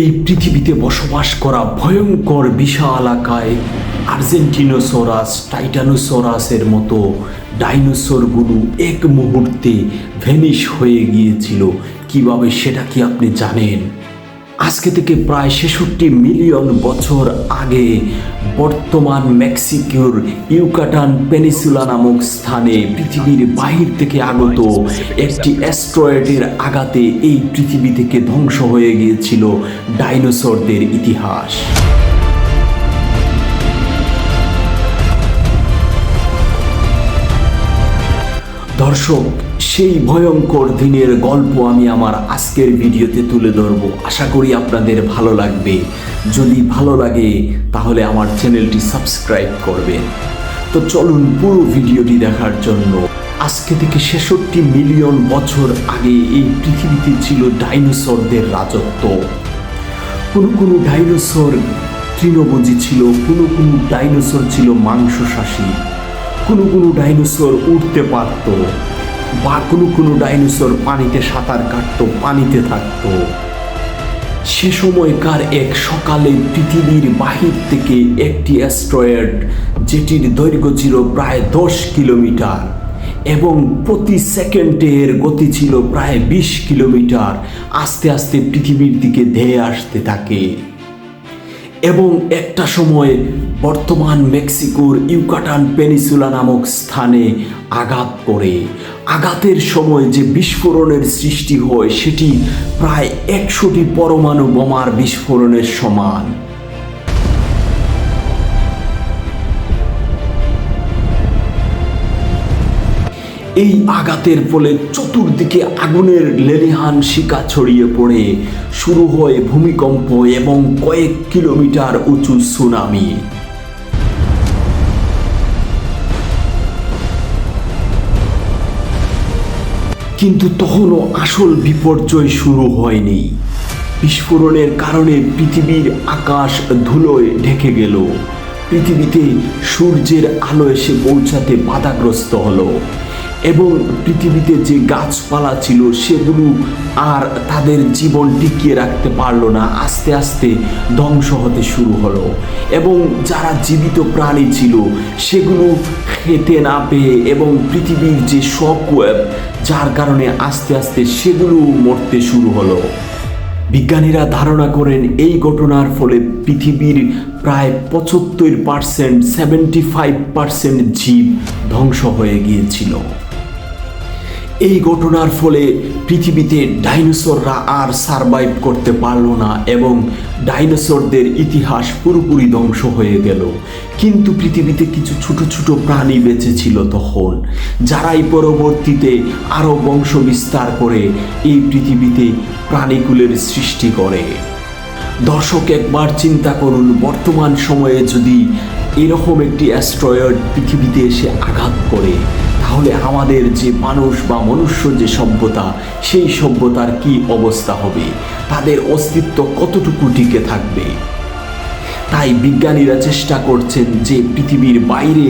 এই পৃথিবীতে বসবাস করা ভয়ঙ্কর বিশালাকায় আর্জেন্টিনোসরাস, টাইটানোসরাসের মতো ডাইনোসরগুলো এক মুহূর্তে ভ্যানিশ হয়ে গিয়েছিল। কিভাবে সেটা কি আপনি জানেন? আজকে থেকে প্রায় ৬৬ মিলিয়ন বছর আগে বর্তমান মেক্সিকোর ইউকাটান পেনিসুলা নামক স্থানে পৃথিবীর বাহির থেকে আগত একটি অ্যাস্ট্রয়েডের আঘাতে এই পৃথিবী থেকে ধ্বংস হয়ে গিয়েছিল ডাইনোসরদের ইতিহাস। দর্শক, সেই ভয়ঙ্কর দিনের গল্প আমি আমার আজকের ভিডিওতে তুলে ধরব। আশা করি আপনাদের ভালো লাগবে। যদি ভালো লাগে তাহলে আমার চ্যানেলটি সাবস্ক্রাইব করবেন। তো চলুন পুরো ভিডিওটি দেখার জন্য। আজকে থেকে ৬৬ মিলিয়ন বছর আগে এই পৃথিবীতে ছিল ডাইনোসরদের রাজত্ব। কোনো ডাইনোসর তৃণভোজী ছিল, কোনো ডাইনোসর ছিল মাংসশাসী, কোনো ডাইনোসর উঠতে পারত, বা কোনো ডাইনোসর পানিতে সাঁতার কাটত, পানিতে থাকত। সে সময়কার এক সকালে পৃথিবীর বাহির থেকে একটি অ্যাস্ট্রয়েড, যেটির দৈর্ঘ্য ছিল প্রায় 10 কিলোমিটার এবং প্রতি সেকেন্ডের গতি ছিল প্রায় 20 কিলোমিটার, আস্তে আস্তে পৃথিবীর দিকে ধেয়ে আসতে থাকে এবং একটা সময় বর্তমান মেক্সিকোর ইউকাটান পেনিসুলা নামক স্থানে আঘাত করে। আঘাতের সময় যে বিস্ফোরণের সৃষ্টি হয় সেটি প্রায় 100টি পরমাণু বোমার বিস্ফোরণের সমান। এই আঘাতের ফলে চতুর্দিকে আগুনের লেলিহান শিখা ছড়িয়ে পড়ে শুরু হয় ভূমিকম্প এবং কয়েক কিলোমিটার উঁচু সুনামি। কিন্তু তখনও আসল বিপর্যয় শুরু হয়নি। বিস্ফোরণের কারণে পৃথিবীর আকাশ ধুলোয় ঢেকে গেল। পৃথিবীতে সূর্যের আলো এসে পৌঁছাতে বাধাগ্রস্ত হলো এবং পৃথিবীতে যে গাছপালা ছিল সেগুলো আর তাদের জীবন টিকিয়ে রাখতে পারলো না, আস্তে আস্তে ধ্বংস হতে শুরু হলো এবং যারা জীবিত প্রাণী ছিল সেগুলো খেতে না পেয়ে এবং পৃথিবীর যে শকওয়েভ, যার কারণে আস্তে আস্তে সেগুলো মরতে শুরু হলো। বিজ্ঞানীরা ধারণা করেন এই ঘটনার ফলে পৃথিবীর প্রায় 75%, 75% জীব ধ্বংস হয়ে গিয়েছিল। এই ঘটনার ফলে পৃথিবীতে ডাইনোসররা আর সারভাইভ করতে পারল না এবং ডাইনোসরদের ইতিহাস পুরোপুরি ধ্বংস হয়ে গেল। কিন্তু পৃথিবীতে কিছু ছোট ছোট প্রাণী বেঁচে ছিল তখন, যারাই পরবর্তীতে আরও বংশ বিস্তার করে এই পৃথিবীতে প্রাণীকুলের সৃষ্টি করে। দর্শক, একবার চিন্তা করুন, বর্তমান সময়ে যদি এরকম একটি অ্যাস্ট্রয়েড পৃথিবীতে এসে আঘাত করে, তাহলে আমাদের যে মানুষ বা মনুষ্য যে সভ্যতা, সেই সভ্যতার কি অবস্থা হবে? তাদের অস্তিত্ব কতটুকু টিকে থাকবে? তাই বিজ্ঞানীরা চেষ্টা করছেন যে পৃথিবীর বাইরে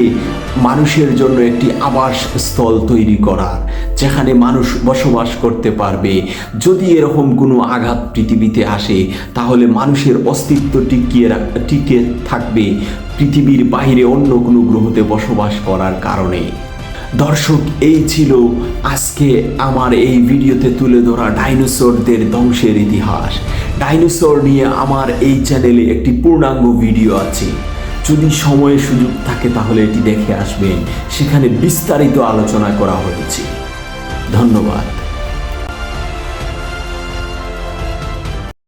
মানুষের জন্য একটি আবাসস্থল তৈরি করার, যেখানে মানুষ বসবাস করতে পারবে। যদি এরকম কোনো আঘাত পৃথিবীতে আসে তাহলে মানুষের অস্তিত্ব টিকে থাকবে পৃথিবীর বাইরে অন্য কোনো গ্রহতে বসবাস করার কারণে। দর্শক, এই ছিল আজকে আমার এই ভিডিওতে তুলে ধরা ডাইনোসরদের ধ্বংসের ইতিহাস। ডাইনোসর নিয়ে আমার এই চ্যানেলে একটি পূর্ণাঙ্গ ভিডিও আছে। যদি সময় সুযোগ থাকে তাহলে এটি দেখে আসবেন, সেখানে বিস্তারিত আলোচনা করা হয়েছে। ধন্যবাদ।